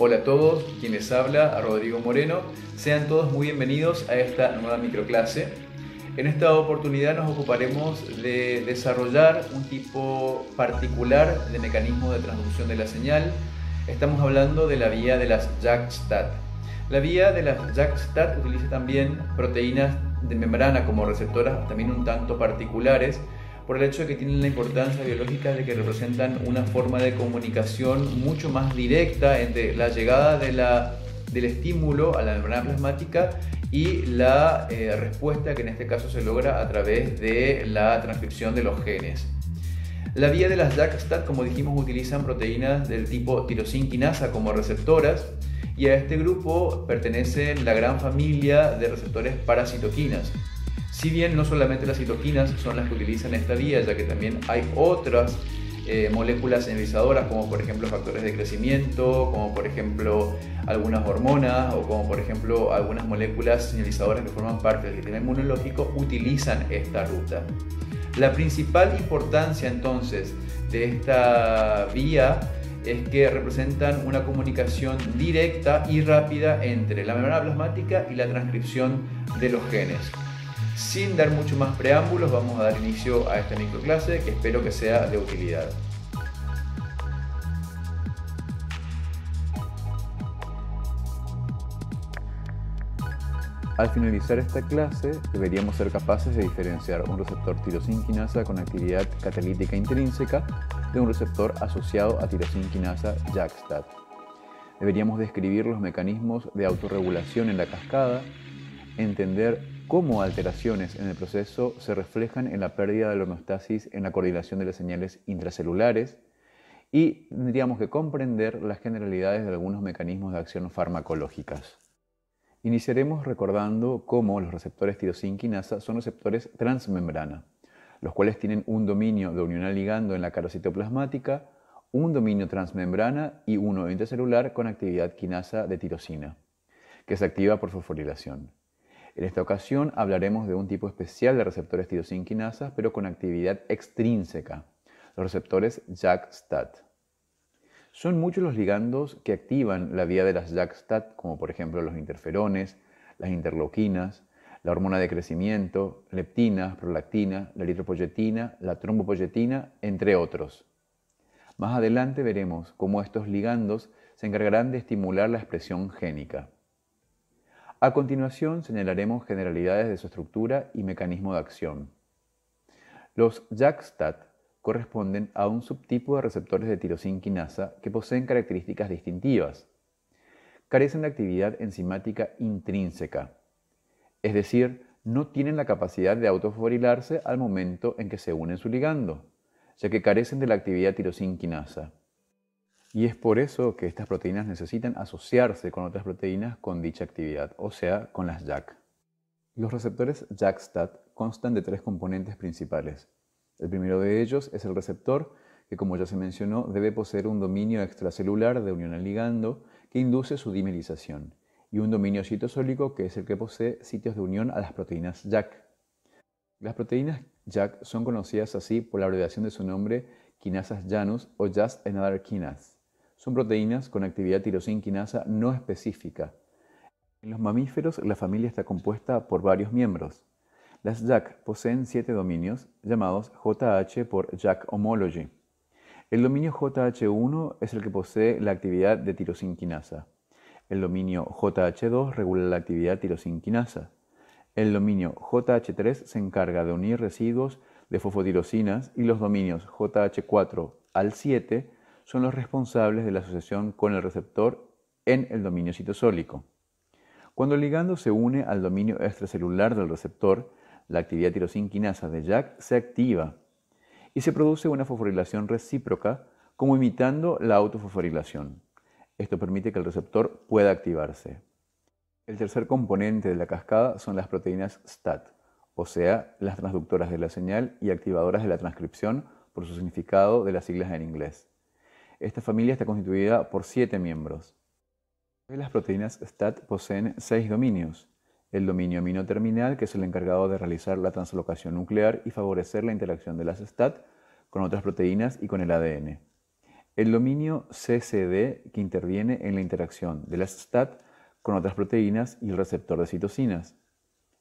Hola a todos, quien les habla, a Rodrigo Moreno. Sean todos muy bienvenidos a esta nueva microclase. En esta oportunidad nos ocuparemos de desarrollar un tipo particular de mecanismo de transducción de la señal. Estamos hablando de la vía de las JAK-STAT. La vía de las JAK-STAT utiliza también proteínas de membrana como receptoras también un tanto particulares, por el hecho de que tienen la importancia biológica de que representan una forma de comunicación mucho más directa entre la llegada del estímulo a la membrana plasmática y la respuesta que en este caso se logra a través de la transcripción de los genes. La vía de las JAK-STAT, como dijimos, utilizan proteínas del tipo tirosinquinasa como receptoras, y a este grupo pertenecen la gran familia de receptores para citoquinas. Si bien no solamente las citoquinas son las que utilizan esta vía, ya que también hay otras moléculas señalizadoras, como por ejemplo factores de crecimiento, como por ejemplo algunas hormonas, o como por ejemplo algunas moléculas señalizadoras que forman parte del sistema inmunológico, utilizan esta ruta. La principal importancia entonces de esta vía es que representan una comunicación directa y rápida entre la membrana plasmática y la transcripción de los genes. Sin dar mucho más preámbulos, vamos a dar inicio a esta microclase que espero que sea de utilidad. Al finalizar esta clase, deberíamos ser capaces de diferenciar un receptor tirosinquinasa con actividad catalítica intrínseca de un receptor asociado a tirosinquinasa JAK-STAT. Deberíamos describir los mecanismos de autorregulación en la cascada, entender cómo alteraciones en el proceso se reflejan en la pérdida de la homeostasis en la coordinación de las señales intracelulares, y tendríamos que comprender las generalidades de algunos mecanismos de acción farmacológicas. Iniciaremos recordando cómo los receptores tirosinquinasa son receptores transmembrana, los cuales tienen un dominio de unión al ligando en la cara citoplasmática, un dominio transmembrana y uno intracelular con actividad quinasa de tirosina, que se activa por fosforilación. En esta ocasión hablaremos de un tipo especial de receptores tirosinquinasas, pero con actividad extrínseca, los receptores JAK-STAT. Son muchos los ligandos que activan la vía de las JAK-STAT, como por ejemplo los interferones, las interleuquinas, la hormona de crecimiento, leptina, prolactina, la eritropoyetina, la trombopoyetina, entre otros. Más adelante veremos cómo estos ligandos se encargarán de estimular la expresión génica. A continuación señalaremos generalidades de su estructura y mecanismo de acción. Los JAK-STAT corresponden a un subtipo de receptores de tirosinquinasa que poseen características distintivas. Carecen de actividad enzimática intrínseca, es decir, no tienen la capacidad de autofosforilarse al momento en que se unen su ligando, ya que carecen de la actividad tirosinquinasa. Y es por eso que estas proteínas necesitan asociarse con otras proteínas con dicha actividad, o sea, con las JAK. Los receptores JAK-STAT constan de tres componentes principales. El primero de ellos es el receptor, que como ya se mencionó, debe poseer un dominio extracelular de unión al ligando que induce su dimerización, y un dominio citosólico, que es el que posee sitios de unión a las proteínas JAK. Las proteínas JAK son conocidas así por la abreviación de su nombre quinasas Janus o Just Another Kinase. Son proteínas con actividad tirosinquinasa no específica. En los mamíferos, la familia está compuesta por varios miembros. Las JAK poseen 7 dominios, llamados JH por JAK homology. El dominio JH1 es el que posee la actividad de tirosinquinasa. El dominio JH2 regula la actividad tirosinquinasa. El dominio JH3 se encarga de unir residuos de fosfotirosinas, y los dominios JH4 al 7 son los responsables de la asociación con el receptor en el dominio citosólico. Cuando el ligando se une al dominio extracelular del receptor, la actividad tirosinquinasa de JAK se activa y se produce una fosforilación recíproca, como imitando la autofosforilación. Esto permite que el receptor pueda activarse. El tercer componente de la cascada son las proteínas STAT, o sea, las transductoras de la señal y activadoras de la transcripción, por su significado de las siglas en inglés. Esta familia está constituida por 7 miembros. Las proteínas STAT poseen 6 dominios. El dominio aminoterminal, que es el encargado de realizar la translocación nuclear y favorecer la interacción de las STAT con otras proteínas y con el ADN. El dominio CCD, que interviene en la interacción de las STAT con otras proteínas y el receptor de citocinas.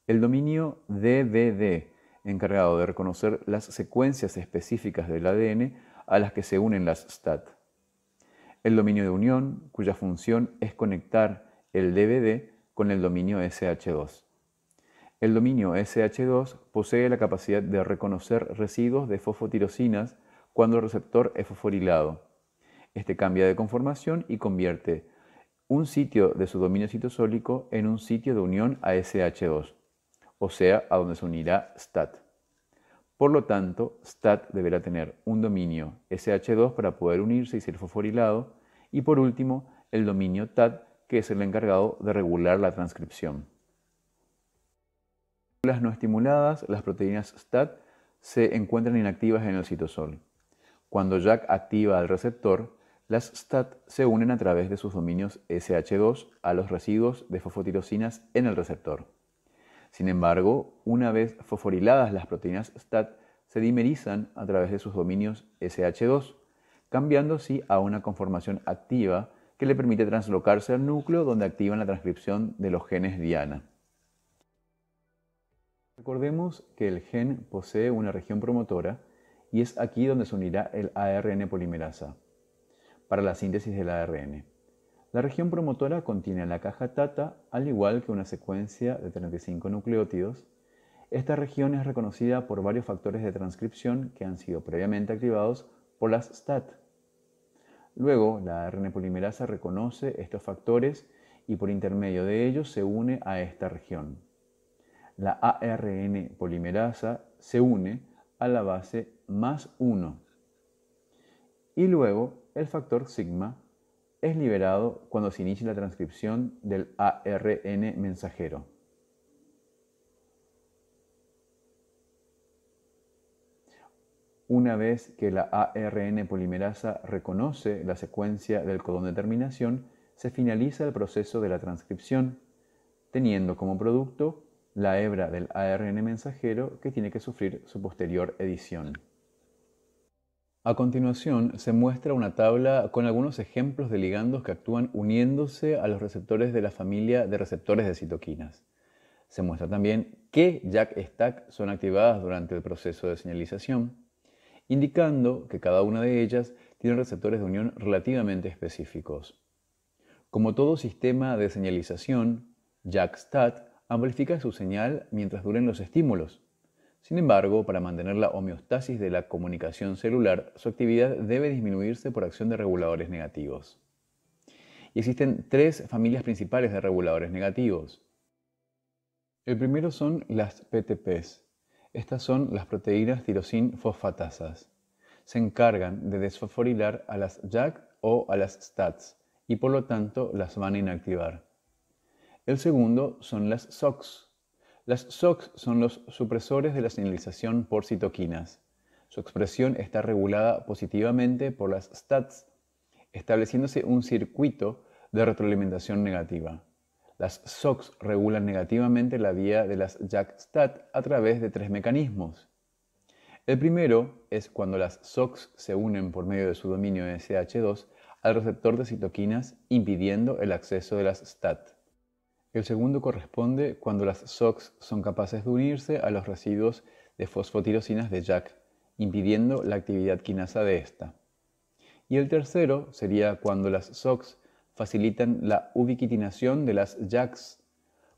El dominio DDD, encargado de reconocer las secuencias específicas del ADN a las que se unen las STAT. El dominio de unión, cuya función es conectar el DVD con el dominio SH2. El dominio SH2 posee la capacidad de reconocer residuos de fosfotirosinas cuando el receptor es fosforilado. Este cambia de conformación y convierte un sitio de su dominio citosólico en un sitio de unión a SH2, o sea, a donde se unirá STAT. Por lo tanto, STAT deberá tener un dominio SH2 para poder unirse y ser fosforilado, y por último, el dominio TAT, que es el encargado de regular la transcripción. En las no estimuladas, las proteínas STAT se encuentran inactivas en el citosol. Cuando JAK activa al receptor, las STAT se unen a través de sus dominios SH2 a los residuos de fosfotirosinas en el receptor. Sin embargo, una vez fosforiladas las proteínas STAT se dimerizan a través de sus dominios SH2, cambiando así a una conformación activa que le permite translocarse al núcleo donde activan la transcripción de los genes diana. Recordemos que el gen posee una región promotora y es aquí donde se unirá el ARN polimerasa para la síntesis del ARN. La región promotora contiene la caja TATA, al igual que una secuencia de 35 nucleótidos. Esta región es reconocida por varios factores de transcripción que han sido previamente activados por las STAT. Luego, la ARN polimerasa reconoce estos factores y por intermedio de ellos se une a esta región. La ARN polimerasa se une a la base +1 y luego el factor sigma es liberado cuando se inicia la transcripción del ARN mensajero. Una vez que la ARN polimerasa reconoce la secuencia del codón de terminación, se finaliza el proceso de la transcripción, teniendo como producto la hebra del ARN mensajero que tiene que sufrir su posterior edición. A continuación, se muestra una tabla con algunos ejemplos de ligandos que actúan uniéndose a los receptores de la familia de receptores de citoquinas. Se muestra también qué JAK-STAC son activadas durante el proceso de señalización, indicando que cada una de ellas tiene receptores de unión relativamente específicos. Como todo sistema de señalización, JAK-STAT amplifica su señal mientras duren los estímulos. Sin embargo, para mantener la homeostasis de la comunicación celular, su actividad debe disminuirse por acción de reguladores negativos. Y existen tres familias principales de reguladores negativos. El primero son las PTPs. Estas son las proteínas tirosin fosfatasas. Se encargan de desfosforilar a las JAK o a las STATs y por lo tanto las van a inactivar. El segundo son las SOX. Las SOX son los supresores de la señalización por citoquinas. Su expresión está regulada positivamente por las STATs, estableciéndose un circuito de retroalimentación negativa. Las SOX regulan negativamente la vía de las JAK-STAT a través de tres mecanismos. El primero es cuando las SOX se unen por medio de su dominio SH2 al receptor de citoquinas, impidiendo el acceso de las STAT. El segundo corresponde cuando las SOX son capaces de unirse a los residuos de fosfotirosinas de JAK, impidiendo la actividad quinasa de esta. Y el tercero sería cuando las SOX facilitan la ubiquitinación de las JAKs,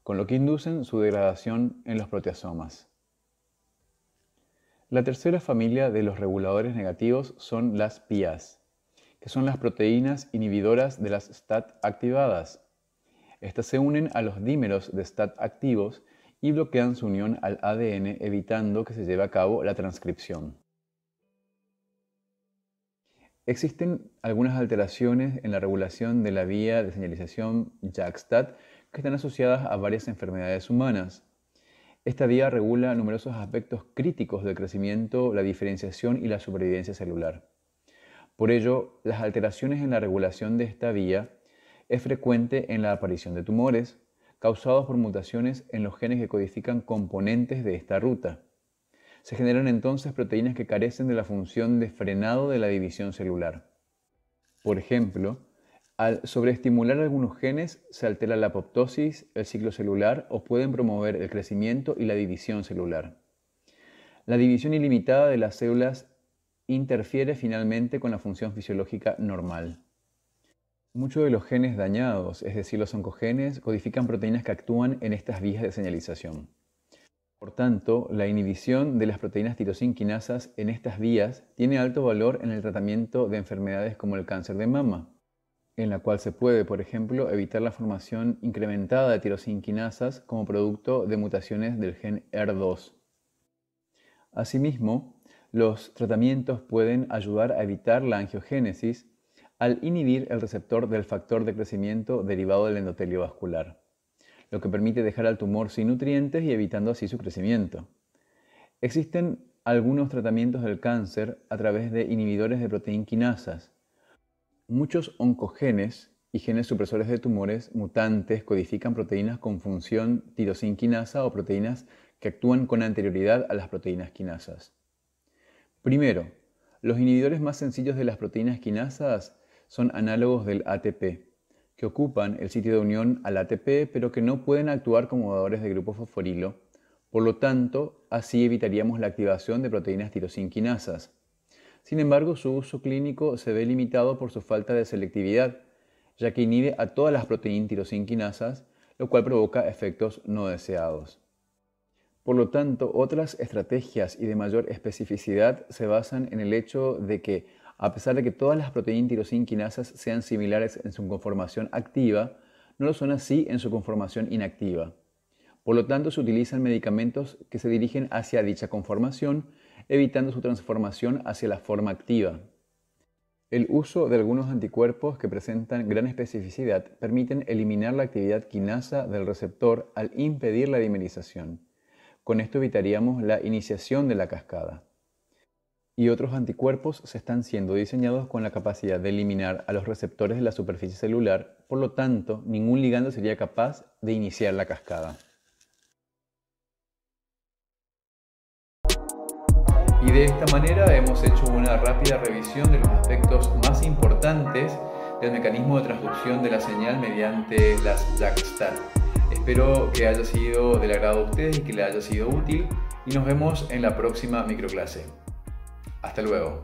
con lo que inducen su degradación en los proteasomas. La tercera familia de los reguladores negativos son las PIAs, que son las proteínas inhibidoras de las STAT activadas. Estas se unen a los dímeros de STAT activos y bloquean su unión al ADN, evitando que se lleve a cabo la transcripción. Existen algunas alteraciones en la regulación de la vía de señalización JAK-STAT que están asociadas a varias enfermedades humanas. Esta vía regula numerosos aspectos críticos del crecimiento, la diferenciación y la supervivencia celular. Por ello, las alteraciones en la regulación de esta vía es frecuente en la aparición de tumores causados por mutaciones en los genes que codifican componentes de esta ruta. Se generan entonces proteínas que carecen de la función de frenado de la división celular. Por ejemplo, al sobreestimular algunos genes se altera la apoptosis, el ciclo celular o pueden promover el crecimiento y la división celular. La división ilimitada de las células interfiere finalmente con la función fisiológica normal. Muchos de los genes dañados, es decir, los oncogenes, codifican proteínas que actúan en estas vías de señalización. Por tanto, la inhibición de las proteínas tirosinquinasas en estas vías tiene alto valor en el tratamiento de enfermedades como el cáncer de mama, en la cual se puede, por ejemplo, evitar la formación incrementada de tirosinquinasas como producto de mutaciones del gen ER2. Asimismo, los tratamientos pueden ayudar a evitar la angiogénesis al inhibir el receptor del factor de crecimiento derivado del endotelio vascular, lo que permite dejar al tumor sin nutrientes y evitando así su crecimiento. Existen algunos tratamientos del cáncer a través de inhibidores de proteinquinasas. Muchos oncogenes y genes supresores de tumores mutantes codifican proteínas con función tirosinquinasa o proteínas que actúan con anterioridad a las proteínas quinasas. Primero, los inhibidores más sencillos de las proteínas quinasas son análogos del ATP, que ocupan el sitio de unión al ATP, pero que no pueden actuar como dadores de grupo fosforilo. Por lo tanto, así evitaríamos la activación de proteínas tirosinquinasas. Sin embargo, su uso clínico se ve limitado por su falta de selectividad, ya que inhibe a todas las proteínas tirosinquinasas, lo cual provoca efectos no deseados. Por lo tanto, otras estrategias y de mayor especificidad se basan en el hecho de que, a pesar de que todas las proteínas tirosinquinasas sean similares en su conformación activa, no lo son así en su conformación inactiva. Por lo tanto, se utilizan medicamentos que se dirigen hacia dicha conformación, evitando su transformación hacia la forma activa. El uso de algunos anticuerpos que presentan gran especificidad permiten eliminar la actividad quinasa del receptor al impedir la dimerización. Con esto evitaríamos la iniciación de la cascada. Y otros anticuerpos se están siendo diseñados con la capacidad de eliminar a los receptores de la superficie celular, por lo tanto, ningún ligando sería capaz de iniciar la cascada. Y de esta manera hemos hecho una rápida revisión de los aspectos más importantes del mecanismo de transducción de la señal mediante las JAK-STAT. Espero que haya sido del agrado de ustedes y que les haya sido útil y nos vemos en la próxima microclase. Hasta luego.